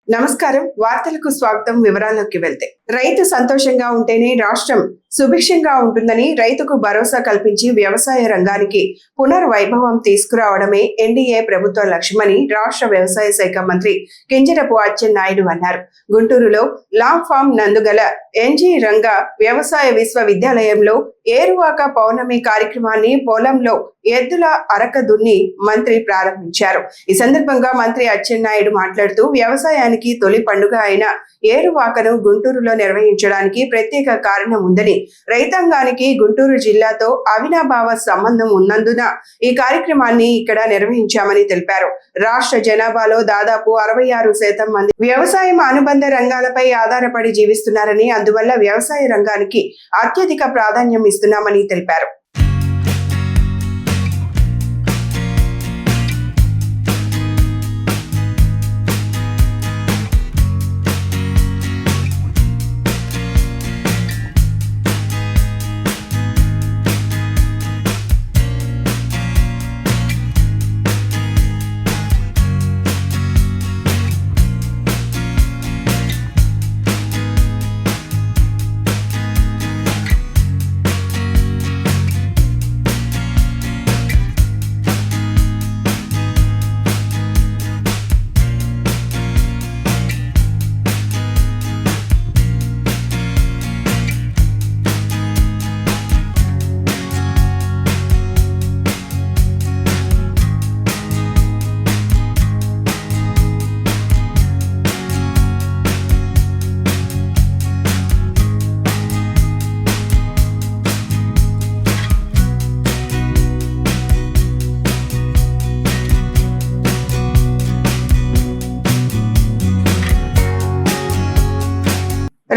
నమస్కారం. వార్తలకు స్వాగతం. వివరాల్లోకి వెళ్తే రైతు సంతోషంగా ఉంటేనే రాష్ట్రం సుభిక్షంగా ఉంటుందని రైతుకు భరోసా కల్పించి వ్యవసాయ రంగానికి పునర్వైభవం తీసుకురావడమే ఎన్డీఏ ప్రభుత్వ లక్ష్యమని రాష్ట్ర వ్యవసాయ శాఖ మంత్రి కింజరపు అచ్చెన్నాయుడు అన్నారు. గుంటూరులో లా ఫామ్ నందుగల ఎన్జీ రంగ వ్యవసాయ విశ్వవిద్యాలయంలో ఏరువాక పౌర్ణమి కార్యక్రమాన్ని పొలంలో ఎద్దుల అరక దున్ని మంత్రి ప్రారంభించారు. ఈ సందర్భంగా మంత్రి అచ్చెన్నాయుడు మాట్లాడుతూ వ్యవసాయానికి తొలి పండుగ అయిన ఏరువాకను గుంటూరులో నిర్వహించడానికి ప్రత్యేక కారణం ఉందని, రైతాంగానికి గుంటూరు జిల్లాతో అవినాభావ సంబంధం ఉన్నందున ఈ కార్యక్రమాన్ని ఇక్కడ నిర్వహించామని తెలిపారు. రాష్ట్ర జనాభాలో దాదాపు 66% మంది వ్యవసాయం అనుబంధ రంగాలపై ఆధారపడి జీవిస్తున్నారని, అందువల్ల వ్యవసాయ రంగానికి అత్యధిక ప్రాధాన్యం ఇస్తున్నామని తెలిపారు.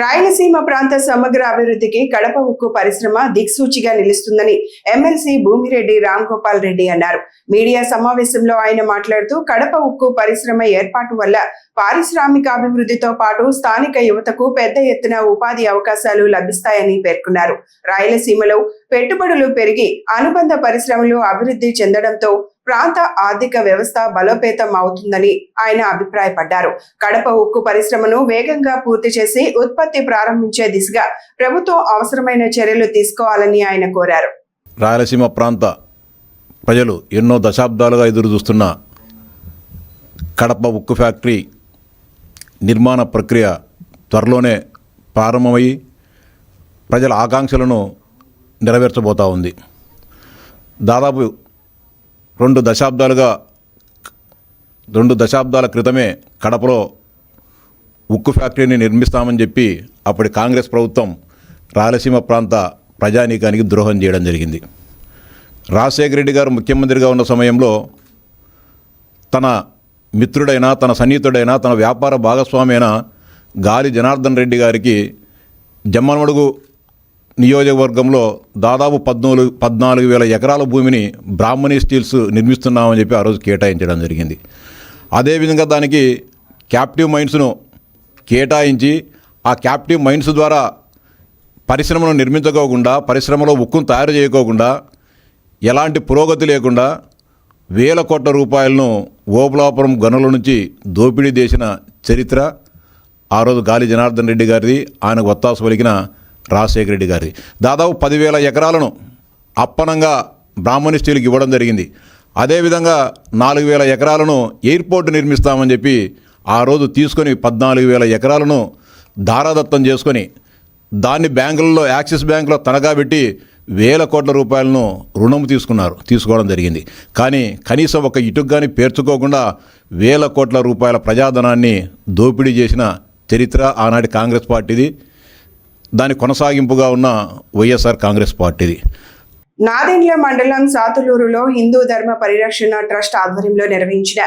రాయలసీమ ప్రాంత సమగ్ర అభివృద్ధికి కడప ఉక్కు పరిశ్రమ దిక్సూచిగా నిలుస్తుందని ఎమ్మెల్సీ భూమిరెడ్డి రాంగోపాల్ రెడ్డి అన్నారు. మీడియా సమావేశంలో ఆయన మాట్లాడుతూ కడప ఉక్కు పరిశ్రమ ఏర్పాటు వల్ల పారిశ్రామికాభివృద్ధితో పాటు స్థానిక యువతకు పెద్ద ఎత్తున ఉపాధి అవకాశాలు లభిస్తాయని పేర్కొన్నారు. రాయలసీమలో పెట్టుబడులు పెరిగి అనుబంధ పరిశ్రమలు అభివృద్ధి చెందడంతో ప్రాంత ఆర్థిక వ్యవస్థ బలోపేతం అవుతుందని ఆయన అభిప్రాయపడ్డారు. కడప ఉక్కు పరిశ్రమను వేగంగా పూర్తి చేసి ఉత్పత్తి ప్రారంభించే దిశగా ప్రభుత్వం అవసరమైన చర్యలు తీసుకోవాలని ఆయన కోరారు. రాయలసీమ ప్రాంత ప్రజలు ఎన్నో దశాబ్దాలుగా ఎదురు చూస్తున్న కడప ఉక్కు ఫ్యాక్టరీ నిర్మాణ ప్రక్రియ త్వరలోనే ప్రారంభమయ్యి ప్రజల ఆకాంక్షలను నెరవేర్చబోతూ ఉంది. దాదాపు 2 దశాబ్దాల క్రితమే కడపలో ఉక్కు ఫ్యాక్టరీని నిర్మిస్తామని చెప్పి అప్పటి కాంగ్రెస్ ప్రభుత్వం రాయలసీమ ప్రాంత ప్రజానీకానికి ద్రోహం చేయడం జరిగింది. రాజశేఖర రెడ్డి గారు ముఖ్యమంత్రిగా ఉన్న సమయంలో తన మిత్రుడైన, తన సన్నిహితుడైన, తన వ్యాపార భాగస్వామి అయిన గాలి జనార్దన్ రెడ్డి గారికి జమ్మలమడుగు నియోజకవర్గంలో దాదాపు 14,000 ఎకరాల భూమిని బ్రాహ్మణి స్టీల్స్ నిర్మిస్తున్నామని చెప్పి ఆ రోజు కేటాయించడం జరిగింది. అదేవిధంగా దానికి క్యాప్టివ్ మైన్స్ను కేటాయించి ఆ క్యాప్టివ్ మైన్స్ ద్వారా పరిశ్రమను నిర్మించుకోకుండా, పరిశ్రమలో ఉక్కును తయారు చేయకోకుండా, ఎలాంటి పురోగతి లేకుండా వేల కోట్ల రూపాయలను ఓబులాపురం గనుల నుంచి దోపిడీ చేసిన చరిత్ర ఆ రోజు గాలి జనార్దన్ రెడ్డి గారిది. ఆయనకు ఒత్తాసు పలికిన రాజశేఖర రెడ్డి గారిది. దాదాపు 10,000 ఎకరాలను అప్పనంగా బ్రాహ్మణి స్టీల్కి ఇవ్వడం జరిగింది. అదేవిధంగా 4,000 ఎకరాలను ఎయిర్పోర్ట్ నిర్మిస్తామని చెప్పి ఆ రోజు తీసుకొని 14,000 ఎకరాలను ధారాదత్తం చేసుకొని దాన్ని బ్యాంకులలో, యాక్సిస్ బ్యాంకులో తనఖా పెట్టి వేల కోట్ల రూపాయలను రుణం తీసుకోవడం జరిగింది. కానీ కనీసం ఒక ఇటుకు కానీ పేర్చుకోకుండా వేల కోట్ల రూపాయల ప్రజాధనాన్ని దోపిడీ చేసిన చరిత్ర ఆనాటి కాంగ్రెస్ పార్టీది. దాని కొనసాగింపుగా ఉన్న వైఎస్ఆర్ కాంగ్రెస్ పార్టీది. నాదెండ్ల మండలం సాతులూరులో హిందూ ధర్మ పరిరక్షణ ట్రస్ట్ ఆధ్వర్యంలో నిర్వహించిన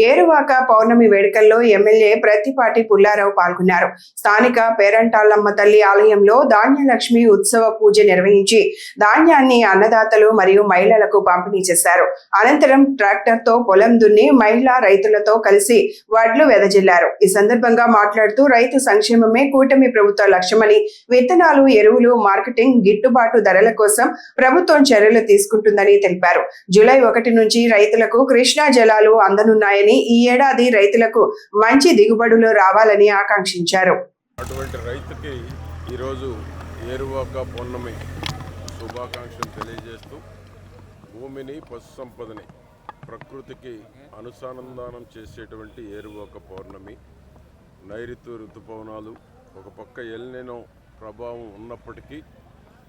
ఏరువాక పౌర్ణమి వేడుకల్లో ఎమ్మెల్యే ప్రత్తిపాటి పుల్లారావు పాల్గొన్నారు. స్థానిక పేరంటాళ్లమ్మ తల్లి ఆలయంలో ధాన్యలక్ష్మి ఉత్సవ పూజ నిర్వహించి ధాన్యాన్ని అన్నదాతలు మరియు మహిళలకు పంపిణీ చేశారు. అనంతరం ట్రాక్టర్తో పొలం దున్ని మహిళా రైతులతో కలిసి వడ్లు వెదజల్లారు. ఈ సందర్భంగా మాట్లాడుతూ రైతు సంక్షేమమే కూటమి ప్రభుత్వ లక్ష్యమని, విత్తనాలు, ఎరువులు, మార్కెటింగ్, గిట్టుబాటు ధరల కోసం ప్రభుత్వం చర్యలు తీసుకుంటుందని తెలిపారు. జూలై 1 నుంచి రైతులకు కృష్ణా జలాలు అందనున్నాయని, ఈ ఏడాది రైతులకు మంచి దిగుబడులు రావాలని ఆకాంక్షించారు. అటువంటి రైతుకి ఈరోజు ఏరువాక పౌర్ణమి శుభాకాంక్షలు తెలియజేస్తూ భూమిని, పశు సంపదని ప్రకృతికి అనుసంధానం చేసేటువంటి ఏరువాక పౌర్ణమి. నైరుతి ఋతుపవనాలు ఒక పక్క ఎల్నినో ప్రభావం ఉన్నప్పటికీ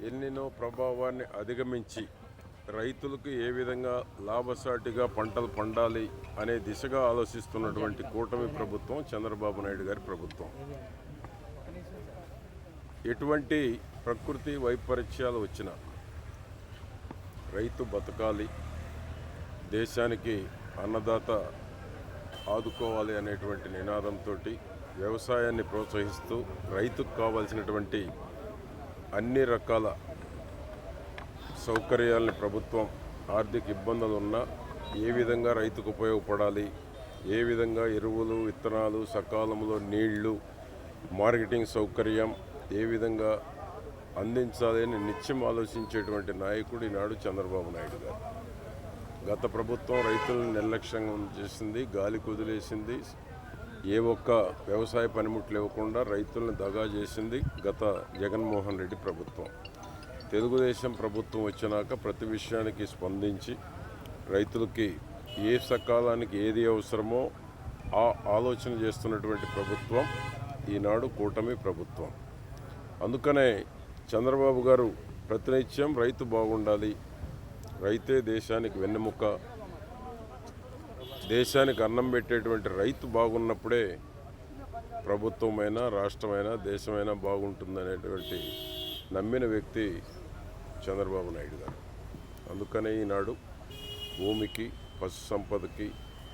ఎల్నినో ప్రభావాన్ని అధిగమించి రైతులకు ఏ విధంగా లాభసాటిగా పంటలు పండాలి అనే దిశగా ఆలోచిస్తున్నటువంటి కూటమి ప్రభుత్వం, చంద్రబాబు నాయుడు గారి ప్రభుత్వం. ఎటువంటి ప్రకృతి వైపరీత్యాలు వచ్చినా రైతు బతకాలి, దేశానికి అన్నదాత ఆదుకోవాలి అనేటువంటి నినాదంతో వ్యవసాయాన్ని ప్రోత్సహిస్తూ రైతుకు కావాల్సినటువంటి అన్ని రకాల సౌకర్యాలని ప్రభుత్వం, ఆర్థిక ఇబ్బందులు ఉన్నా ఏ విధంగా రైతుకు ఉపయోగపడాలి, ఏ విధంగా ఎరువులు, విత్తనాలు, సకాలంలో నీళ్లు, మార్కెటింగ్ సౌకర్యం ఏ విధంగా అందించాలి అని నిత్యం ఆలోచించేటువంటి నాయకుడు ఈనాడు చంద్రబాబు నాయుడు గారు. గత ప్రభుత్వం రైతులను నిర్లక్ష్యంగా చేసింది, గాలి కుదిలేసింది, ఏ ఒక్క వ్యవసాయ పనిముట్లు ఇవ్వకుండా రైతులను దగా చేసింది గత జగన్మోహన్ రెడ్డి ప్రభుత్వం. తెలుగుదేశం ప్రభుత్వం వచ్చినాక ప్రతి విషయానికి స్పందించి రైతులకి ఏ సకాలానికి ఏది అవసరమో ఆ ఆలోచన చేస్తున్నటువంటి ప్రభుత్వం ఈనాడు కూటమి ప్రభుత్వం. అందుకనే చంద్రబాబు గారు ప్రతినిత్యం రైతు బాగుండాలి, రైతే దేశానికి వెన్నెముక, దేశానికి అన్నం పెట్టేటువంటి రైతు బాగున్నప్పుడే ప్రభుత్వమైనా, రాష్ట్రమైనా, దేశమైనా బాగుంటుందనేటువంటి నమ్మిన వ్యక్తి చంద్రబాబు నాయుడు గారు. అందుకనే ఈనాడు భూమికి, పశు సంపదకి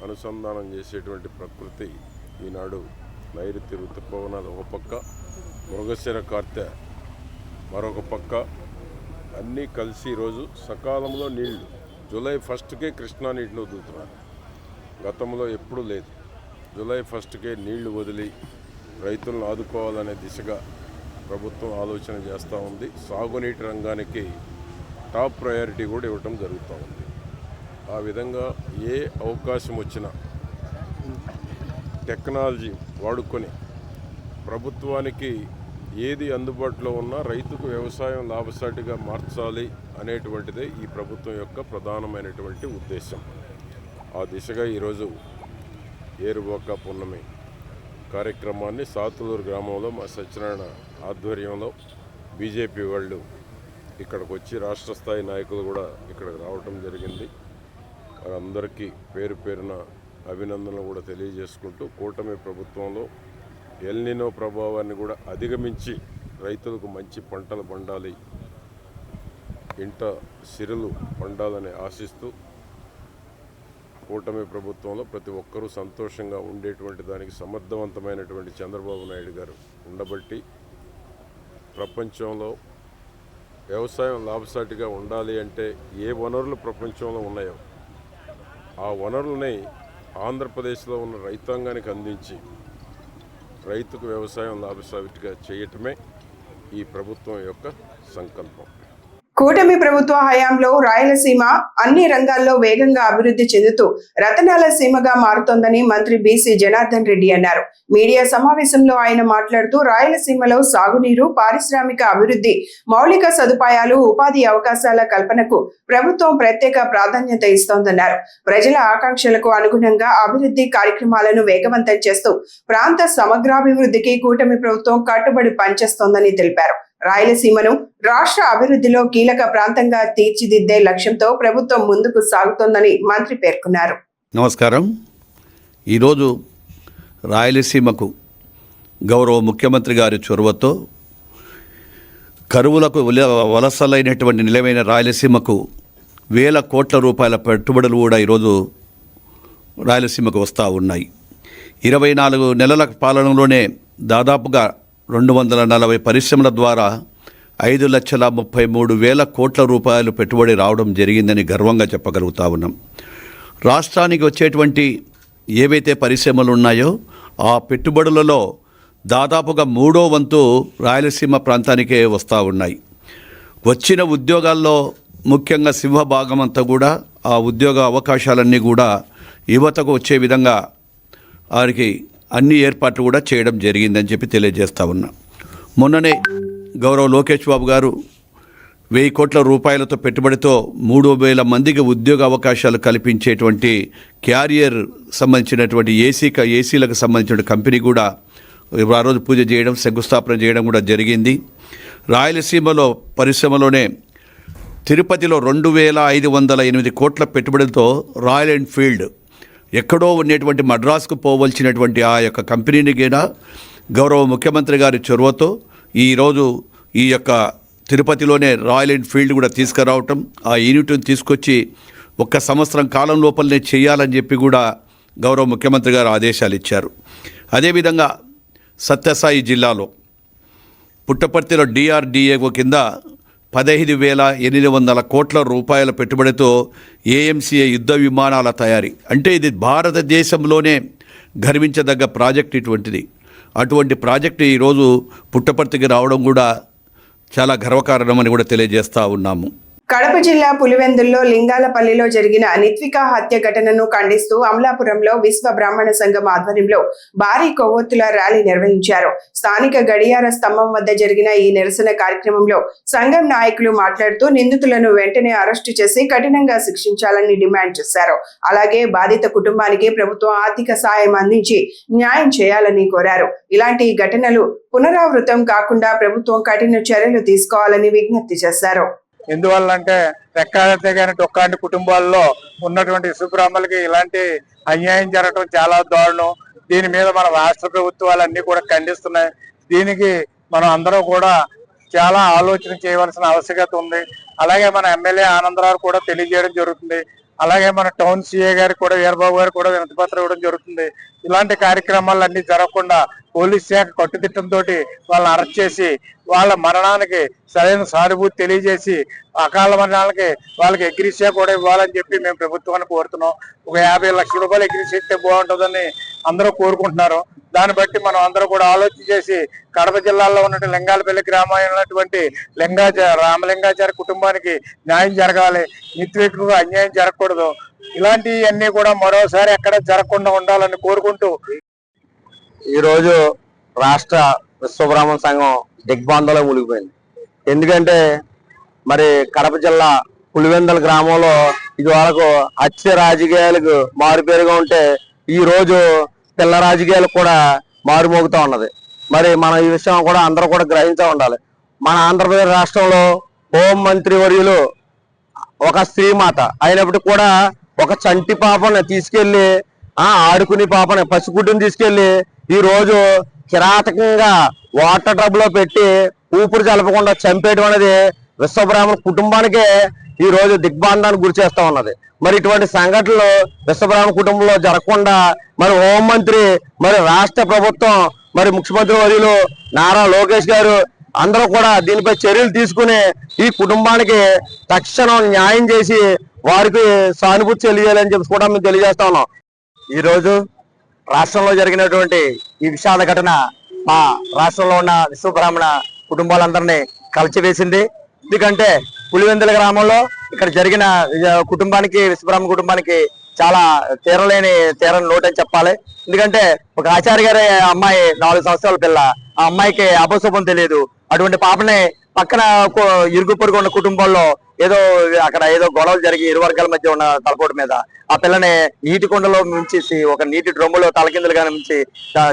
అనుసంధానం చేసేటువంటి ప్రకృతి ఈనాడు నైరుతి ఋతుపవనాలు ఒక పక్క, మృగశిర కార్తె మరొక పక్క అన్నీ కలిసి ఈరోజు సకాలంలో నీళ్లు జూలై 1కే కృష్ణా నీటిని వదులుతున్నారు. గతంలో ఎప్పుడూ లేదు. జూలై 1కే నీళ్లు వదిలి రైతులను ఆదుకోవాలనే దిశగా ప్రభుత్వం ఆలోచన చేస్తూ ఉంది. సాగునీటి రంగానికి టాప్ ప్రయారిటీ కూడా ఇవ్వటం జరుగుతూ ఉంది. ఆ విధంగా ఏ అవకాశం వచ్చినా టెక్నాలజీ వాడుకొని ప్రభుత్వానికి ఏది అందుబాటులో ఉన్నా రైతుకు వ్యవసాయం లాభసాటిగా మార్చాలి అనేటువంటిదే ఈ ప్రభుత్వం యొక్క ప్రధానమైనటువంటి ఉద్దేశం. ఆ దిశగా ఈరోజు ఏరువాక పౌర్ణమి కార్యక్రమాన్ని సాతులూరు గ్రామంలో మా సత్యనారాయణ ఆధ్వర్యంలో బీజేపీ వాళ్ళు ఇక్కడికి వచ్చి రాష్ట్ర స్థాయి నాయకులు కూడా ఇక్కడికి రావటం జరిగింది. వారందరికీ పేరు పేరున అభినందనలు కూడా తెలియజేసుకుంటూ కూటమి ప్రభుత్వంలో ఎల్నినో ప్రభావాన్ని కూడా అధిగమించి రైతులకు మంచి పంటలు పండాలి, ఇంట సిరులు పండాలని ఆశిస్తూ కూటమి ప్రభుత్వంలో ప్రతి ఒక్కరూ సంతోషంగా ఉండేటువంటి దానికి సమర్థవంతమైనటువంటి చంద్రబాబు నాయుడు గారు ఉండబట్టి ప్రపంచంలో వ్యవసాయం లాభసాటిగా ఉండాలి అంటే ఏ వనరులు ప్రపంచంలో ఉన్నాయో ఆ వనరులని ఆంధ్రప్రదేశ్లో ఉన్న రైతాంగానికి అందించి రైతుకు వ్యవసాయం లాభసాటిగా చేయటమే ఈ ప్రభుత్వం యొక్క సంకల్పం. కూటమి ప్రభుత్వ హయాంలో రాయలసీమ అన్ని రంగాల్లో వేగంగా అభివృద్ధి చెందుతూ రతనాల సీమగా మారుతోందని మంత్రి బీసీ జనార్దన్ రెడ్డి అన్నారు. మీడియా సమావేశంలో ఆయన మాట్లాడుతూ రాయలసీమలో సాగునీరు, పారిశ్రామిక అభివృద్ధి, మౌలిక సదుపాయాలు, ఉపాధి అవకాశాల కల్పనకు ప్రభుత్వం ప్రత్యేక ప్రాధాన్యత ఇస్తోందన్నారు. ప్రజల ఆకాంక్షలకు అనుగుణంగా అభివృద్ధి కార్యక్రమాలను వేగవంతం చేస్తూ ప్రాంత సమగ్రాభివృద్ధికి కూటమి ప్రభుత్వం కట్టుబడి పనిచేస్తోందని తెలిపారు. రాయలసీమను రాష్ట్ర అభివృద్ధిలో కీలక ప్రాంతంగా తీర్చిదిద్దే లక్ష్యంతో ప్రభుత్వం ముందుకు సాగుతోందని మంత్రి పేర్కొన్నారు. నమస్కారం. ఈరోజు రాయలసీమకు గౌరవ ముఖ్యమంత్రి గారి చొరవతో కరువులకు వలసలైనటువంటి నిలవైన రాయలసీమకు వేల కోట్ల రూపాయల పెట్టుబడులు కూడా ఈరోజు రాయలసీమకు వస్తూ ఉన్నాయి. 24 నెలల పాలనలోనే దాదాపుగా 240 పరిశ్రమల ద్వారా 5,33,000 కోట్ల రూపాయలు పెట్టుబడి రావడం జరిగిందని గర్వంగా చెప్పగలుగుతా ఉన్నాం. రాష్ట్రానికి వచ్చేటువంటి ఏవైతే పరిశ్రమలు ఉన్నాయో ఆ పెట్టుబడులలో దాదాపుగా 3వ వంతు రాయలసీమ ప్రాంతానికే వస్తూ ఉన్నాయి. వచ్చిన ఉద్యోగాల్లో ముఖ్యంగా సింహభాగం అంతా కూడా ఆ ఉద్యోగ అవకాశాలన్నీ కూడా యువతకు వచ్చే విధంగా వారికి అన్ని ఏర్పాట్లు కూడా చేయడం జరిగిందని చెప్పి తెలియజేస్తా ఉన్నా. మొన్ననే గౌరవ లోకేష్ బాబు గారు 1000 కోట్ల రూపాయలతో పెట్టుబడితో 3000 మందికి ఉద్యోగ అవకాశాలు కల్పించేటువంటి క్యారియర్ సంబంధించినటువంటి ఏసీలకు సంబంధించిన కంపెనీ కూడా ఆ రోజు పూజ చేయడం, శంకుస్థాపన చేయడం కూడా జరిగింది. రాయలసీమలో పరిశ్రమలోనే తిరుపతిలో 2508 కోట్ల పెట్టుబడితో రాయల్ ఎన్ఫీల్డ్ ఎక్కడో ఉండేటువంటి మద్రాసుకు పోవలసినటువంటి ఆ యొక్క కంపెనీని కూడా గౌరవ ముఖ్యమంత్రి గారి చొరవతో ఈరోజు ఈ యొక్క తిరుపతిలోనే రాయల్ ఎన్ఫీల్డ్ కూడా తీసుకురావటం, ఆ యూనిట్ని తీసుకొచ్చి 1 సంవత్సరం కాలం లోపలనే చేయాలని చెప్పి కూడా గౌరవ ముఖ్యమంత్రి గారు ఆదేశాలు ఇచ్చారు. అదేవిధంగా సత్యసాయి జిల్లాలో పుట్టపర్తిలో డిఆర్డిఏ కింద 15,800 కోట్ల రూపాయల పెట్టుబడితో ఏఎంసీఏ యుద్ధ విమానాల తయారీ, అంటే ఇది భారతదేశంలోనే గర్వించదగ్గ ప్రాజెక్ట్ ఇటువంటిది. అటువంటి ప్రాజెక్టు ఈరోజు పుట్టపర్తికి రావడం కూడా చాలా గర్వకారణమని కూడా తెలియజేస్తూ ఉన్నాము. కడప జిల్లా పులివెందుల్లో లింగాలపల్లిలో జరిగిన నిత్విక హత్య ఘటనను ఖండిస్తూ అమలాపురంలో విశ్వ బ్రాహ్మణ సంఘం ఆధ్వర్యంలో భారీ కొవ్వొత్తుల ర్యాలీ నిర్వహించారు. స్థానిక గడియార స్తంభం వద్ద జరిగిన ఈ నిరసన కార్యక్రమంలో సంఘం నాయకులు మాట్లాడుతూ నిందితులను వెంటనే అరెస్టు చేసి కఠినంగా శిక్షించాలని డిమాండ్ చేశారు. అలాగే బాధిత కుటుంబానికి ప్రభుత్వం ఆర్థిక సాయం అందించి న్యాయం చేయాలని కోరారు. ఇలాంటి ఘటనలు పునరావృతం కాకుండా ప్రభుత్వం కఠిన చర్యలు తీసుకోవాలని విజ్ఞప్తి చేశారు. ఎందువల్లంటే రెక్కాడితే కానీ డొక్కాంటి కుటుంబాల్లో ఉన్నటువంటి సుబ్రహ్మలకి ఇలాంటి అన్యాయం జరగడం చాలా దారుణం. దీని మీద మన రాష్ట్ర ప్రభుత్వాలన్నీ కూడా ఖండిస్తున్నాయి. దీనికి మనం అందరూ కూడా చాలా ఆలోచన చేయవలసిన ఆవశ్యకత ఉంది. అలాగే మన ఎమ్మెల్యే ఆనందరావు కూడా తెలియజేయడం జరుగుతుంది. అలాగే మన టౌన్ సిఏ గారికి కూడా వీరబాబు గారు కూడా వినతిపత్రం ఇవ్వడం జరుగుతుంది. ఇలాంటి కార్యక్రమాలన్నీ జరగకుండా పోలీస్ శాఖ కట్టుదిట్టంతో వాళ్ళని అరెస్ట్ చేసి వాళ్ళ మరణానికి సరైన సానుభూతి తెలియజేసి అకాల మరణాలకి వాళ్ళకి ఎగ్రీషియా కూడా ఇవ్వాలని చెప్పి మేము ప్రభుత్వాన్ని కోరుతున్నాం. ఒక 50 లక్షల రూపాయలు ఎగ్రీషియా ఇస్తే బాగుంటుందని అందరూ కోరుకుంటున్నారు. దాన్ని బట్టి మనం అందరూ కూడా ఆలోచన చేసి కడప జిల్లాలో ఉన్నటువంటి లింగాలపల్లి గ్రామంలో ఉన్నటువంటి రామలింగాచారి కుటుంబానికి న్యాయం జరగాలి. నిత్యగా అన్యాయం జరగకూడదు. ఇలాంటివన్నీ కూడా మరోసారి ఎక్కడ జరగకుండా ఉండాలని కోరుకుంటూ ఈరోజు రాష్ట్ర విశ్వబ్రాహ్మణ సంఘం దిగ్బాంధంలో మునిగిపోయింది. ఎందుకంటే మరి కడప జిల్లా పులివెందుల గ్రామంలో ఇది వరకు హత్య రాజకీయాలకు మారుపేరుగా ఉంటే ఈ రోజు పిల్ల రాజకీయాలకు కూడా మారుమోగుతూ ఉన్నది. మరి మన ఈ విషయం కూడా అందరూ కూడా గ్రహించే ఉండాలి. మన ఆంధ్రప్రదేశ్ రాష్ట్రంలో హోం మంత్రి వర్యులు ఒక స్త్రీమాత అయినప్పటికీ కూడా ఒక చంటి పాపని తీసుకెళ్లి ఆడుకుని పాపని పసిగుడ్డుని తీసుకెళ్లి ఈ రోజు కిరాతకంగా వాటర్ టబ్ లో పెట్టి ఊపిరి జలపకుండా చంపేయడం అనేది విశ్వబ్రాహ్మణ కుటుంబానికే ఈ రోజు దిగ్బాంధానికి గురి చేస్తా ఉన్నది. మరి ఇటువంటి సంఘటనలు విశ్వబ్రాహ్మణ కుటుంబంలో జరగకుండా మరి హోంమంత్రి, మరి రాష్ట్ర ప్రభుత్వం, మరి ముఖ్యమంత్రి వర్యులు నారా లోకేష్ గారు అందరూ కూడా దీనిపై చర్యలు తీసుకుని ఈ కుటుంబానికి తక్షణం న్యాయం చేసి వారికి సానుభూతి తెలియజేయాలని చెప్పి కూడా మేము తెలియజేస్తా ఉన్నాం. ఈ రోజు రాష్ట్రంలో జరిగినటువంటి ఈ విషాద ఘటన మా రాష్ట్రంలో ఉన్న విశ్వబ్రాహ్మణ కుటుంబాలందరినీ కలిచివేసింది. ఎందుకంటే పులివెందుల గ్రామంలో ఇక్కడ జరిగిన కుటుంబానికి, విశ్వబ్రాహ్మణ కుటుంబానికి చాలా తీరని లోటు అని చెప్పాలి. ఎందుకంటే ఒక ఆచార్య గారి అమ్మాయి 4 సంవత్సరాల పిల్ల, ఆ అమ్మాయికి అపశుభం తెలియదు. అటువంటి పాపని పక్కన ఇరుగు పొరుగు ఉన్న కుటుంబంలో అక్కడ ఏదో గొడవలు జరిగి ఇరు వర్గాల మధ్య ఉన్న తలపోటు మీద ఆ పిల్లని నీటి కుండలో ముంచేసి ఒక నీటి డ్రమ్ములో తలకిందులుగా ముంచి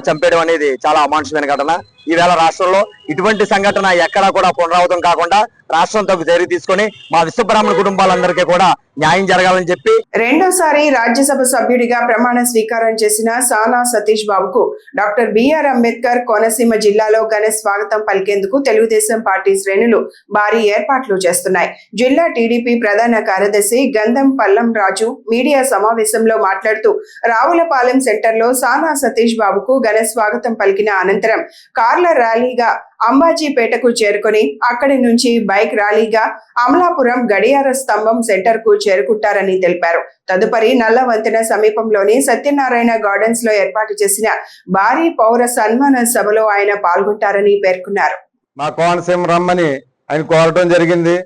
చంపేయడం అనేది చాలా అమానుషమైన ఘటన. ఈవేళ రాష్ట్రంలో ఇటువంటి సంఘటన ఎక్కడా కూడా పునరావృతం కాకుండా రాష్ట్రంతో చర్య తీసుకొని మా విశ్వబ్రాహ్మణ కుటుంబాలందరికీ కూడా న్యాయం జరగాలని చెప్పి రెండోసారి రాజ్యసభ సభ్యుడిగా ప్రమాణ స్వీకారం చేసిన సానా సతీష్ బాబుకు డాక్టర్ బిఆర్ అంబేద్కర్ కోనసీమ జిల్లాలో ఘన స్వాగతం పలికేందుకు తెలుగుదేశం పార్టీ శ్రేణులు భారీ ఏర్పాట్లు చేస్తున్నాయి. జిల్లా టీడీపీ ప్రధాన కార్యదర్శి గంధం పల్లం రాజు మీడియా సమావేశంలో మాట్లాడుతూ రావులపాలెం సెంటర్లో సానా సతీష్ బాబుకు ఘన స్వాగతం పలికిన అనంతరం కార్ల ర్యాలీగా అంబాజీపేటకు చేరుకొని అక్కడి నుంచి బైక్ ర్యాలీగా అమలాపురం గడియార స్తంభం సెంటర్ కు చేరుకుంటారని తెలిపారు. తదుపరి నల్ల వంతెన సమీపంలోని సత్యనారాయణ గార్డెన్స్ లో ఏర్పాటు చేసిన భారీ పౌర సన్మాన సభలో ఆయన పాల్గొంటారని పేర్కొన్నారు. మా కోనసీమ రమ్మని ఆయన కోరటం జరిగింది.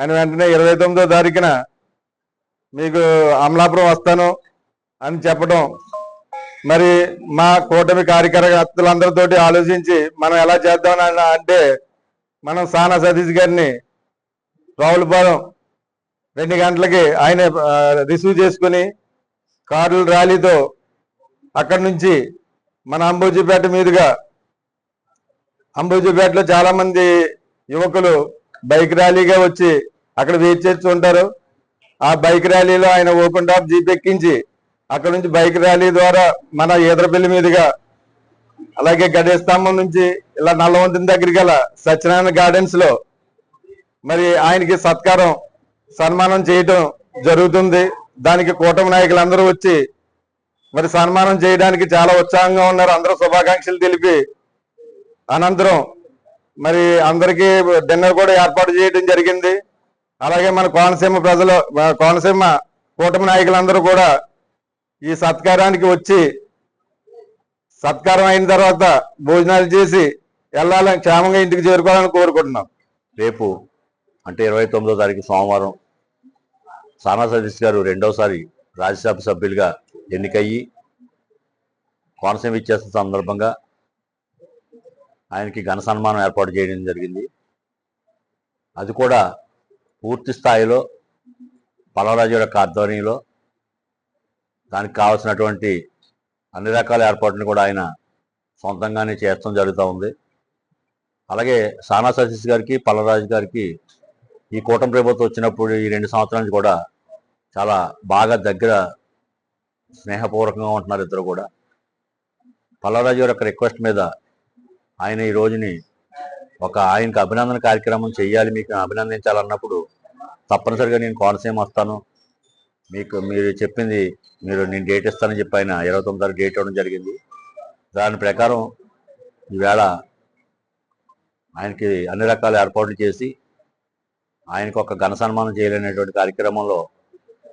ఆయన వెంటనే 29వ తారీఖున మీకు అమలాపురం వస్తాను అని చెప్పడం, మరి మా కూటమి కార్యకర్తలందరితోటి ఆలోచించి మనం ఎలా చేద్దామని అంటే మనం సానా సతీష్ గారిని రావులపాలెం 2 గంటలకి ఆయన రిసీవ్ చేసుకుని కార్ల ర్యాలీతో అక్కడి నుంచి మన అంబోజీపేట మీదుగా, అంబోజీపేటలో చాలా మంది యువకులు బైక్ ర్యాలీగా వచ్చి అక్కడ వెయిట్ చేస్తూ ఉంటారు. ఆ బైక్ ర్యాలీలో ఆయన ఓపెన్ టాప్ జీప్ ఎక్కించి అక్కడ నుంచి బైక్ ర్యాలీ ద్వారా మన ఈదరపల్లి మీదుగా, అలాగే గడే స్తంభం నుంచి ఇలా నల్లవంతుని దగ్గరికి గల సత్యనారాయణ గార్డెన్స్ లో మరి ఆయనకి సన్మానం చేయటం జరుగుతుంది. దానికి కూటమి నాయకులందరూ వచ్చి మరి సన్మానం చేయడానికి చాలా ఉత్సాహంగా ఉన్నారు. అందరూ శుభాకాంక్షలు తెలిపి అనంతరం మరి అందరికీ డిన్నర్ కూడా ఏర్పాటు చేయడం జరిగింది. అలాగే మన కోనసీమ కూటమి నాయకులందరూ కూడా ఈ సత్కారానికి వచ్చి సత్కారం అయిన తర్వాత భోజనాలు చేసి వెళ్ళాలని, క్షేమంగా ఇంటికి చేరుకోవాలని కోరుకుంటున్నాం. రేపు అంటే 29వ తారీఖు సోమవారం సానా సతీష్ గారు 2వసారి రాజ్యసభ సభ్యులుగా ఎన్నికయ్యి కోనసీమ ఇచ్చేస్తున్న సందర్భంగా ఆయనకి ఘన సన్మానం ఏర్పాటు చేయడం జరిగింది. అది కూడా పూర్తి స్థాయిలో పల్లవరాజు యొక్క ఆధ్వర్యంలో దానికి కావాల్సినటువంటి అన్ని రకాల ఏర్పాట్లను కూడా ఆయన సొంతంగానే చేయడం జరుగుతూ ఉంది. అలాగే సానా సతీష్ గారికి, పల్లవరాజు గారికి ఈ కూటమి ప్రభుత్వం వచ్చినప్పుడు ఈ 2 సంవత్సరాల నుంచి కూడా చాలా బాగా దగ్గర స్నేహపూర్వకంగా ఉంటున్నారు ఇద్దరు కూడా. పల్లవరాజు గారి యొక్క రిక్వెస్ట్ మీద ఆయన ఈ రోజుని ఆయనకు అభినందన కార్యక్రమం చేయాలి, మీకు అభినందించాలన్నప్పుడు తప్పనిసరిగా నేను కోనసీమ వస్తాను, మీరు చెప్పింది నేను డేట్ ఇస్తానని చెప్పి ఆయన 29వ తారీఖు డేట్ ఇవ్వడం జరిగింది. దాని ప్రకారం ఈవేళ ఆయనకి అన్ని రకాల ఏర్పాట్లు చేసి ఆయనకు ఒక ఘన సన్మానం చేయలేనటువంటి కార్యక్రమంలో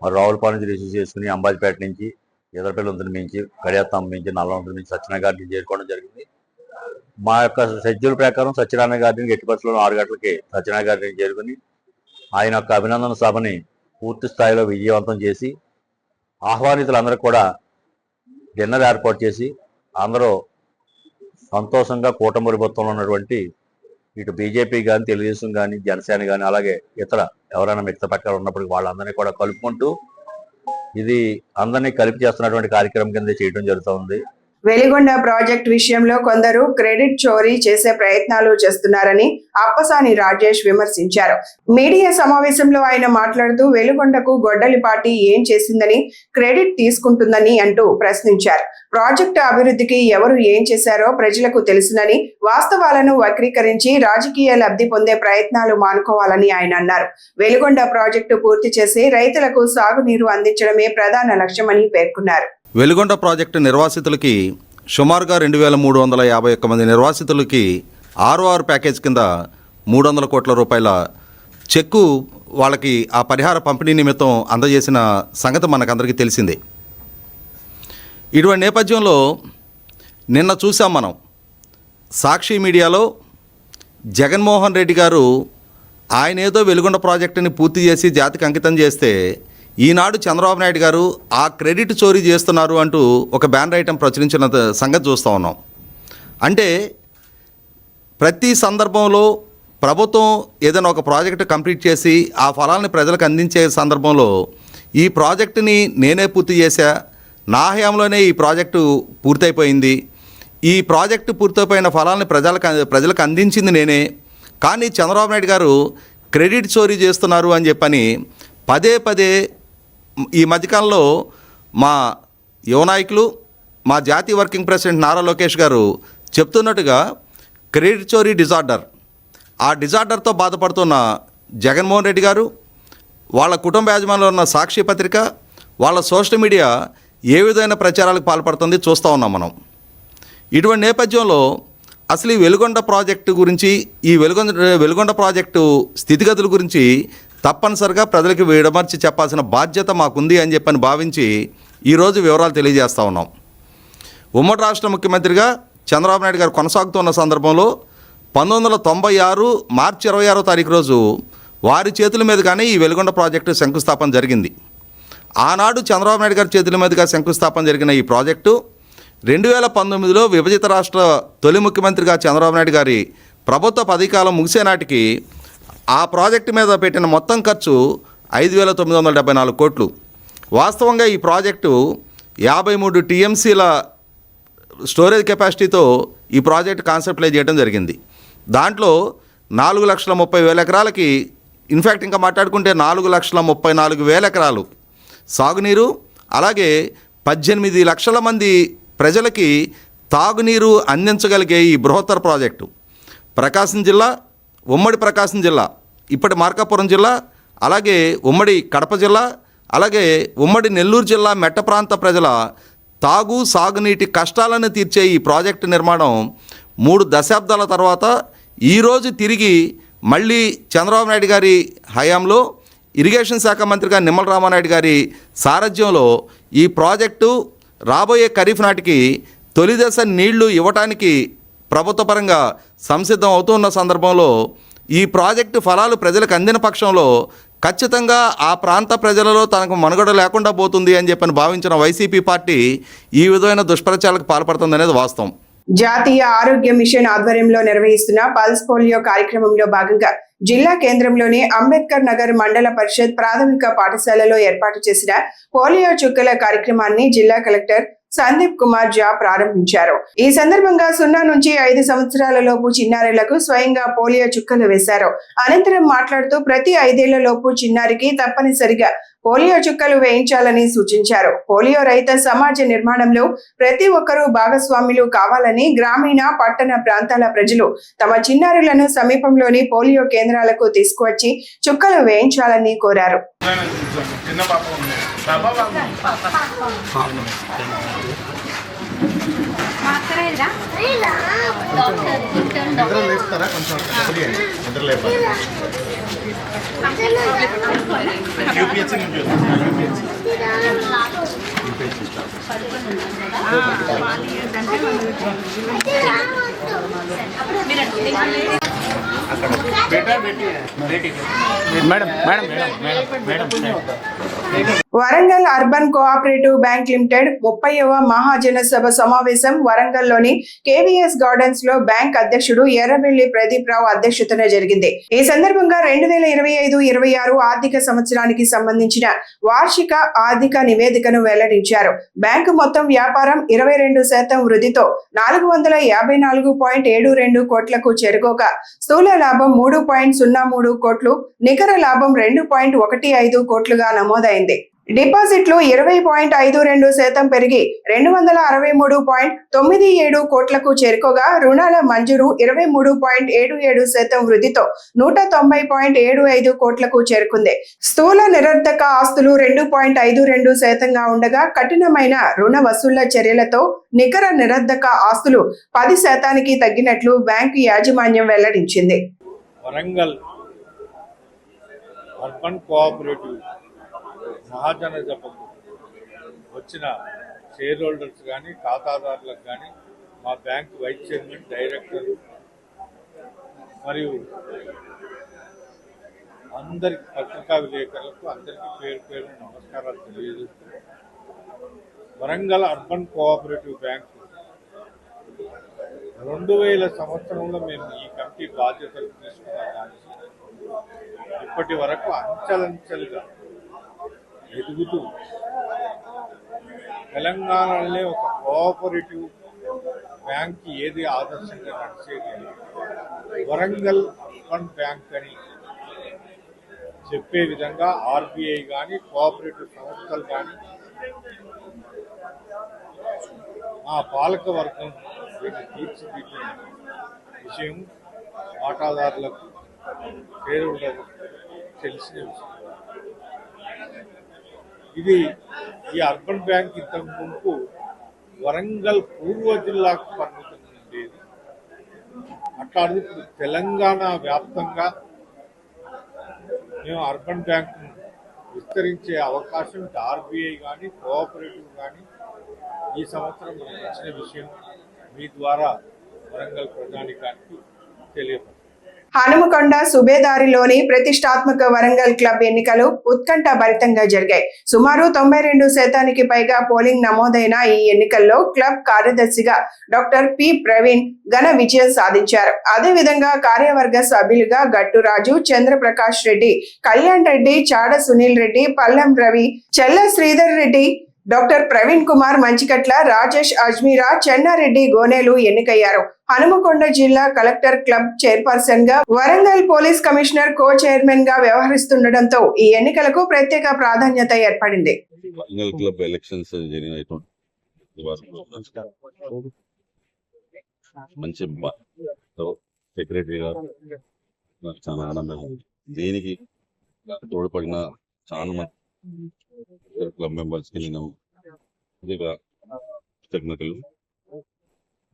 మరి రావులపాలెం నుంచి రిసీవ్ చేసుకుని అంబాజీపేట నుంచి, ఈదరపల్లి వంతెన నుంచి, గడియాస్తంభం నుంచి, నల్లవంతెన నుంచి సత్యనారాయణ గార్డెన్ చేరుకోవడం జరిగింది. మా యొక్క షెడ్యూల్ ప్రకారం సత్యనారాయణ గార్డెన్కి ఎట్టి పరిస్థితుల్లో 6 గంటలకి సత్యనారాయణ గార్డెన్ చేరుకుని ఆయన యొక్క అభినందన సభని పూర్తి స్థాయిలో విజయవంతం చేసి ఆహ్వానితులందరూ కూడా డిన్నర్ ఏర్పాటు చేసి అందరూ సంతోషంగా కూటమి ప్రభుత్వంలో ఉన్నటువంటి ఇటు బీజేపీ కానీ, తెలుగుదేశం కానీ, జనసేన కానీ, అలాగే ఇతర ఎవరైనా మిగతా పక్షాలు ఉన్నప్పటికీ వాళ్ళందరినీ కూడా కలుపుకుంటూ ఇది అందరినీ కలిపి చేస్తున్నటువంటి కార్యక్రమం కింద చేయడం జరుగుతుంది. వెలిగొండ ప్రాజెక్ట్ విషయంలో కొందరు క్రెడిట్ చోరీ చేసే ప్రయత్నాలు చేస్తున్నారని అప్పసాని రాజేష్ విమర్శించారు. మీడియా సమావేశంలో ఆయన మాట్లాడుతూ వెలిగొండకు గొడ్డలి పార్టీ ఏం చేసిందని క్రెడిట్ తీసుకుంటుందని అంటూ ప్రశ్నించారు. ప్రాజెక్టు అభివృద్ధికి ఎవరు ఏం చేశారో ప్రజలకు తెలుసునని, వాస్తవాలను వక్రీకరించి రాజకీయ లబ్ధి పొందే ప్రయత్నాలు మానుకోవాలని ఆయన అన్నారు. వెలిగొండ ప్రాజెక్టు పూర్తి చేసి రైతులకు సాగునీరు అందించడమే ప్రధాన లక్ష్యమని పేర్కొన్నారు. వెలిగొండ ప్రాజెక్టు నిర్వాసితులకి సుమారుగా 2351 మంది నిర్వాసితులకి 6 ప్యాకేజ్ కింద 300 కోట్ల రూపాయల చెక్కు వాళ్ళకి ఆ పరిహార పంపిణీ నిమిత్తం అందజేసిన సంగతి మనకందరికీ తెలిసిందే. ఇటువంటి నేపథ్యంలో నిన్న చూసాం మనం సాక్షి మీడియాలో జగన్మోహన్ రెడ్డి గారు ఆయన ఏదో వెలిగొండ ప్రాజెక్టుని పూర్తి చేసి జాతికి అంకితం చేస్తే ఈనాడు చంద్రబాబు నాయుడు గారు ఆ క్రెడిట్ చోరీ చేస్తున్నారు అంటూ ఒక బ్యానర్ ఐటమ్ ప్రచురించిన సంగతి చూస్తూ ఉన్నాం. అంటే ప్రతి సందర్భంలో ప్రభుత్వం ఏదైనా ఒక ప్రాజెక్టు కంప్లీట్ చేసి ఆ ఫలాన్ని ప్రజలకు అందించే సందర్భంలో ఈ ప్రాజెక్టుని నేనే పూర్తి చేశా, నా హయాంలోనే ఈ ప్రాజెక్టు పూర్తయిపోయింది, ఈ ప్రాజెక్టు పూర్తయిపోయిన ఫలాన్ని ప్రజలకు అందించింది నేనే, కానీ చంద్రబాబు నాయుడు గారు క్రెడిట్ చోరీ చేస్తున్నారు అని చెప్పని పదే పదే ఈ మధ్యకాలంలో మా యువ నాయకులు, మా జాతీయ వర్కింగ్ ప్రెసిడెంట్ నారా లోకేష్ గారు చెప్తున్నట్టుగా క్రెడిట్ చోరీ డిజార్డర్, ఆ డిజార్డర్తో బాధపడుతున్న జగన్మోహన్ రెడ్డి గారు, వాళ్ళ కుటుంబ యాజమాన్యంలో ఉన్న సాక్షి పత్రిక, వాళ్ళ సోషల్ మీడియా ఏ విధమైన ప్రచారాలకు పాల్పడుతుంది చూస్తూ ఉన్నాం మనం. ఇటువంటి నేపథ్యంలో అసలు ఈ వెలిగొండ ప్రాజెక్టు గురించి, ఈ వెలిగొండ ప్రాజెక్టు స్థితిగతుల గురించి తప్పనిసరిగా ప్రజలకు విడమర్చి చెప్పాల్సిన బాధ్యత మాకుంది అని చెప్పని భావించి ఈరోజు వివరాలు తెలియజేస్తూ ఉన్నాం. ఉమ్మడి రాష్ట్ర ముఖ్యమంత్రిగా చంద్రబాబు నాయుడు గారు కొనసాగుతున్న సందర్భంలో 1996 మార్చి 26వ తారీఖు రోజు వారి చేతుల మీదుగానే ఈ వెలుగొండ ప్రాజెక్టు శంకుస్థాపన జరిగింది. ఆనాడు చంద్రబాబు నాయుడు గారి చేతుల మీదుగా శంకుస్థాపన జరిగిన ఈ ప్రాజెక్టు 2019లో విభజిత రాష్ట్ర తొలి ముఖ్యమంత్రిగా చంద్రబాబు నాయుడు గారి ప్రభుత్వ పదవీకాలం ముగిసే నాటికి ఆ ప్రాజెక్టు మీద పెట్టిన మొత్తం ఖర్చు 5,974 కోట్లు. వాస్తవంగా ఈ ప్రాజెక్టు 53 టీఎంసీల స్టోరేజ్ కెపాసిటీతో ఈ ప్రాజెక్ట్ కాన్సెప్ట్లైజ్ చేయడం జరిగింది. దాంట్లో 4,30,000 ఎకరాలకి, ఇన్ఫ్యాక్ట్ ఇంకా మాట్లాడుకుంటే 4,34,000 ఎకరాలు సాగునీరు, అలాగే 18 లక్షల మంది ప్రజలకి తాగునీరు అందించగలిగే ఈ బృహత్తర ప్రాజెక్టు ప్రకాశం జిల్లా, ఉమ్మడి ప్రకాశం జిల్లా, ఇప్పటి మార్కాపురం జిల్లా, అలాగే ఉమ్మడి కడప జిల్లా, అలాగే ఉమ్మడి నెల్లూరు జిల్లా మెట్ట ప్రాంత ప్రజల తాగు సాగునీటి కష్టాలను తీర్చే ఈ ప్రాజెక్టు నిర్మాణం 3 దశాబ్దాల తర్వాత ఈరోజు తిరిగి మళ్ళీ చంద్రబాబు నాయుడు గారి హయాంలో ఇరిగేషన్ శాఖ మంత్రిగా నిమ్మల రామానాయుడు గారి సారథ్యంలో ఈ ప్రాజెక్టు రాబోయే ఖరీఫ్ నాటికి తొలి దశ నీళ్లు ఇవ్వటానికి ప్రభుత్వపరంగా సంసిద్ధం అవుతున్న సందర్భంలో ఈ ప్రాజెక్టు ఫలాలు ప్రజలకు అందిన పక్షంలో ఖచ్చితంగా ఆ ప్రాంత ప్రజలలో తనకు మనుగడ లేకుండా పోతుంది అని చెప్పని భావించిన వైసీపీ పార్టీ ఈ విధమైన దుష్ప్రచారాలకు పాల్పడుతుందనేది వాస్తవం. జాతీయ ఆరోగ్య మిషన్ ఆధ్వర్యంలో నిర్వహిస్తున్న పల్స్ పోలియో కార్యక్రమంలో భాగంగా జిల్లా కేంద్రంలోని అంబేద్కర్ నగర్ మండల పరిషత్ ప్రాథమిక పాఠశాలలో ఏర్పాటు చేసిన పోలియో చుక్కల కార్యక్రమాన్ని జిల్లా కలెక్టర్ సందీప్ కుమార్ జా ప్రారంభించారు. ఈ సందర్భంగా 0 నుంచి 5 సంవత్సరాల లోపు చిన్నారులకు స్వయంగా పోలియో చుక్కలు వేశారు. అనంతరం మాట్లాడుతూ ప్రతి 5 ఏళ్ల లోపు చిన్నారికి తప్పనిసరిగా పోలియో చుక్కలు వేయించాలని సూచించారు. పోలియో రహిత సమాజ నిర్మాణంలో ప్రతి ఒక్కరూ భాగస్వాములు కావాలని, గ్రామీణ పట్టణ ప్రాంతాల ప్రజలు తమ చిన్నారులను సమీపంలోని పోలియో కేంద్రాలకు తీసుకువచ్చి చుక్కలు వేయించాలని కోరారు. Warangal urban cooperative bank limited 30వ మహాజన సభ సమావేశం వరంగల్లోని కేవీఎస్ గార్డెన్స్ లో బ్యాంక్ అధ్యక్షుడు ఎర్రబెల్లి ప్రదీప్ రావు అధ్యక్షతన జరిగింది. ఈ సందర్భంగా 2025-26 ఆర్థిక సంవత్సరానికి సంబంధించిన వార్షిక ఆర్థిక నివేదికను వెల్లడించారు. బ్యాంకు మొత్తం వ్యాపారం 22% వృద్ధితో 454.72 కోట్లకు చేరుకోగా స్థూల లాభం 3.03 కోట్లు, నికర లాభం 2.15 కోట్లుగా నమోదైంది. డిపాజిట్లు 20.52% పెరిగి 263.97 కోట్లకు చేరుకోగా రుణాల మంజూరు 23.77% వృద్ధితో 190.75 కోట్లకు చేరుకుంది. స్థూల నిరర్ధక ఆస్తులు 2.52%గా ఉండగా కఠినమైన రుణ వసూళ్ల చర్యలతో నికర నిరర్ధక ఆస్తులు 10%కి తగ్గినట్లు బ్యాంకు యాజమాన్యం వెల్లడించింది. వరంగల్ అర్బన్ కోఆపరేటివ్ మహాజన సభకు వచ్చిన షేర్ హోల్డర్స్ కానీ, ఖాతాదారులకు కానీ, మా బ్యాంక్ వైస్ చైర్మన్, డైరెక్టర్ మరియు అందరికి పత్రికా విలేకరులకు అందరికీ పేరు పేరు నమస్కారాలు తెలియజేస్తూ వరంగల్ అర్బన్ కోఆపరేటివ్ బ్యాంకు 2000 సంవత్సరంలో మేము ఈ కమిటీ బాధ్యతలు తీసుకున్న దానికి ఇప్పటి వరకు అంచెలంచెలుగా ఎదుగుతూ తెలంగాణలోనే ఒక కోఆపరేటివ్ బ్యాంక్ ఏది ఆదర్శంగా నడిచేది వరంగల్ అర్బన్ బ్యాంక్ అని చెప్పే విధంగా ఆర్బీఐ కానీ, కోఆపరేటివ్ సంస్థలు కానీ, ఆ పాలక వర్గం దీన్ని తీర్చిదిద్దిన విషయం వాటాదారులకు, షేర్ హోల్డర్లకు తెలిసిన విషయం. ఇది ఈ అర్బన్ బ్యాంక్ ఇంతకు ముందు వరంగల్ పూర్వ జిల్లాకు పరిమితం ఉండేది. అట్లాంటి ఇప్పుడు తెలంగాణ వ్యాప్తంగా మేము అర్బన్ బ్యాంకును విస్తరించే అవకాశం ఆర్బీఐ కానీ, కోఆపరేటివ్ కానీ ఈ సంవత్సరం మనకు ఇచ్చిన విషయం మీ ద్వారా వరంగల్ ప్రజానికానికి తెలియపడుతుంది. హనుమకొండ సుబేదారిలోని ప్రతిష్టాత్మక వరంగల్ క్లబ్ ఎన్నికలు ఉత్కంఠభరితంగా జరిగాయి. సుమారు 92% పైగా పోలింగ్ నమోదైన ఈ ఎన్నికల్లో క్లబ్ కార్యదర్శిగా డాక్టర్ పి ప్రవీణ్ ఘన విజయం సాధించారు. అదేవిధంగా కార్యవర్గ సభ్యులుగా గట్టురాజు, చంద్రప్రకాష్ రెడ్డి, కళ్యాణ్ రెడ్డి, చాడ సునీల్ రెడ్డి, పల్లం రవి, చెల్ల శ్రీధర్ రెడ్డి, డాక్టర్ ప్రవీణ్ కుమార్ మంచికట్ల, రాజేష్ అజ్మీరా, చెన్నారెడ్డి గోనేలు ఎన్నికయ్యారు. హనుమకొండ జిల్లా కలెక్టర్ క్లబ్ చైర్పర్సన్ గా, వరంగల్ పోలీస్ కమిషనర్ కో చైర్మన్ గా వ్యవహరిస్తుండటంతో ఈ ఎన్నికలకు ప్రత్యేక ప్రాధాన్యత ఏర్పడింది. వరంగల్ క్లబ్ ఎలక్షన్స్ మంచి సెక్రటరీ గారు నాకు చాలా ఆనందంగా ఉంది. దీనికి తోడ్పడిన చాలా మంది క్లబ్ మెంబర్స్ కి నేను కృతజ్ఞతలు.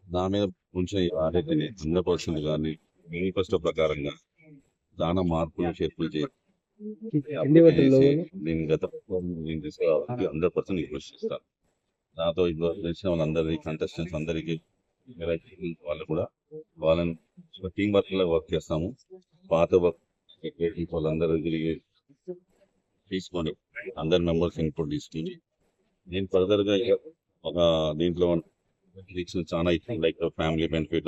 నా మీద ఉంచిన ఆసక్తిని 100% కానీ మేనిఫెస్టో ప్రకారంగా చాలా మార్పులు చేర్పులు చేసి నేను తీసుకురావాలని 100% రిక్వెస్ట్ చేస్తాను. నాతో ఇప్పుడు తెలిసిన వాళ్ళందరికీ, కంటెస్టెంట్స్ అందరికీ, వాళ్ళు కూడా వాళ్ళని టీం వర్క్ లో వర్క్ చేస్తాము. పాత వర్క్ వాళ్ళందరూ తిరిగి తీసుకొని అందరి మెంబర్స్ ఇన్పుట్ తీసుకుని నేను ఫర్దర్ గా ఒక దీంట్లో చాలా లైక్ ఫ్యామిలీ బెనిఫిట్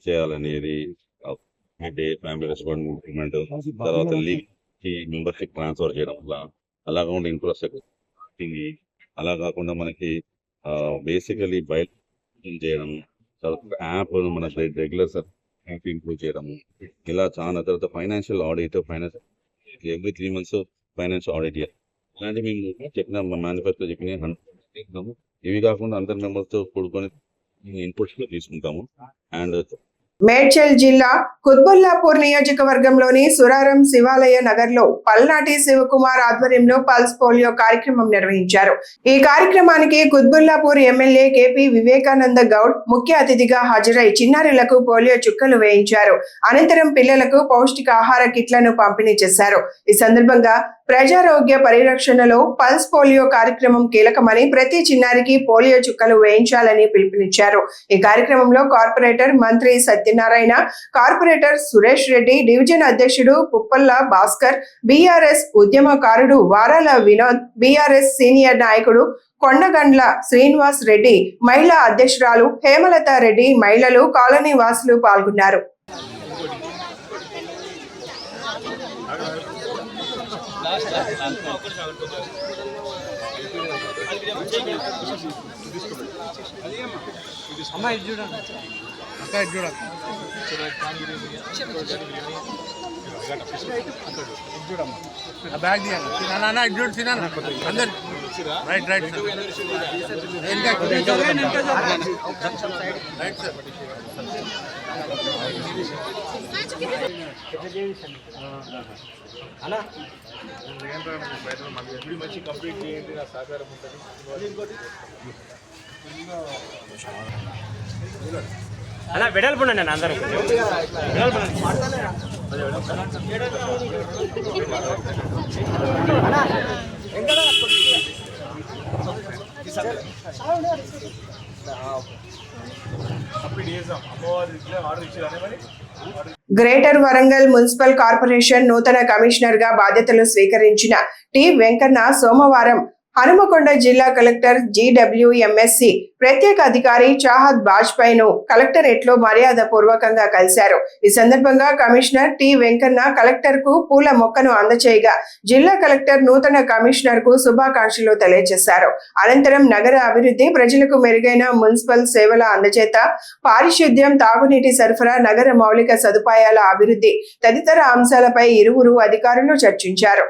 చేయాలనేది, ఫ్యామిలీ రెస్పాన్సిబిలిటీ, తర్వాత లీగ్ మెంబర్షిప్ ట్రాన్స్ఫర్ చేయడం వల్ల, అలా కాకుండా ఇన్ఫ్రాస్ట్రక్చర్, అలా కాకుండా మనకి బేసికలీ బయట చేయడం, తర్వాత యాప్ మన రెగ్యులర్ యాప్ ఇంప్రూవ్ చేయడం, ఇలా చాలా. తర్వాత financial audit, every 3 months financial audit చేయాలి. ఇలాంటి మేము చెప్పిన మేనిఫెస్టో చెప్పిన ఇవి కాకుండా అందరి మెంబర్స్తో కూడుకొని ఇన్పుట్స్ తీసుకుంటాము. అండ్ మేడ్చల్ జిల్లా కుత్బుల్లాపూర్ నియోజకవర్గంలోని సురారం శివాలయ నగర్ లో పల్నాటి శివకుమార్ ఆధ్వర్యంలో పల్స్ పోలియో కార్యక్రమం నిర్వహించారు. ఈ కార్యక్రమానికి కుత్బుల్లాపూర్ ఎమ్మెల్యే కేపీ వివేకానంద గౌడ్ ముఖ్య అతిథిగా హాజరై చిన్నారులకు పోలియో చుక్కలు వేయించారు. అనంతరం పిల్లలకు పౌష్టికాహార కిట్లను పంపిణీ చేశారు. ఈ సందర్భంగా ప్రజారోగ్య పరిరక్షణలో పల్స్ పోలియో కార్యక్రమం కీలకమని, ప్రతి చిన్నారికి పోలియో చుక్కలు వేయించాలని పిలుపునిచ్చారు. ఈ కార్యక్రమంలో కార్పొరేటర్ మంత్రి సత్యనారాయణ, కార్పొరేటర్ సురేష్ రెడ్డి, డివిజన్ అధ్యక్షుడు పుప్పల్ల భాస్కర్, బీఆర్ఎస్ ఉద్యమకారుడు వారాల వినోద్, బీఆర్ఎస్ సీనియర్ నాయకుడు కొండగండ్ల శ్రీనివాస్ రెడ్డి, మహిళా అధ్యక్షురాలు హేమలత రెడ్డి, మహిళలు, కాలనీ వాసులు పాల్గొన్నారు. అలా వెడల్పు నేను అందరూ గ్రేటర్ వరంగల్ మున్సిపల్ కార్పొరేషన్ నూతన కమిషనర్ గా బాధ్యతలు స్వీకరించిన టి వెంకన్న సోమవారం హనుమకొండ జిల్లా కలెక్టర్ GWMSC ప్రత్యేక అధికారి చాహద్ బాజ్పాయ్ ను కలెక్టరేట్ లో మర్యాద పూర్వకంగా కలిశారు. ఈ సందర్భంగా కమిషనర్ టి వెంకన్న కలెక్టర్ కు పూల మొక్కను అందచేయగా జిల్లా కలెక్టర్ నూతన కమిషనర్ కు శుభాకాంక్షలు తెలియజేశారు. అనంతరం నగర అభివృద్ధి, ప్రజలకు మెరుగైన మున్సిపల్ సేవల అందజేత, పారిశుద్ధ్యం, తాగునీటి సరఫరా, నగర మౌలిక సదుపాయాల అభివృద్ధి తదితర అంశాలపై ఇరువురు అధికారులు చర్చించారు.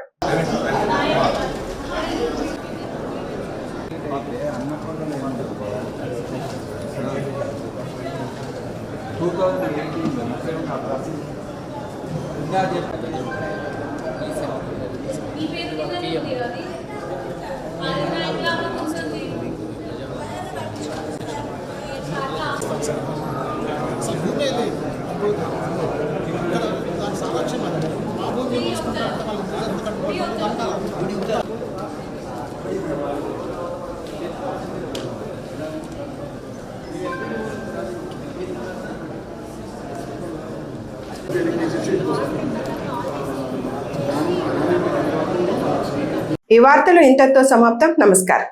ఈ వార్తలు ఇంతటితో సమాప్తం. నమస్కారం.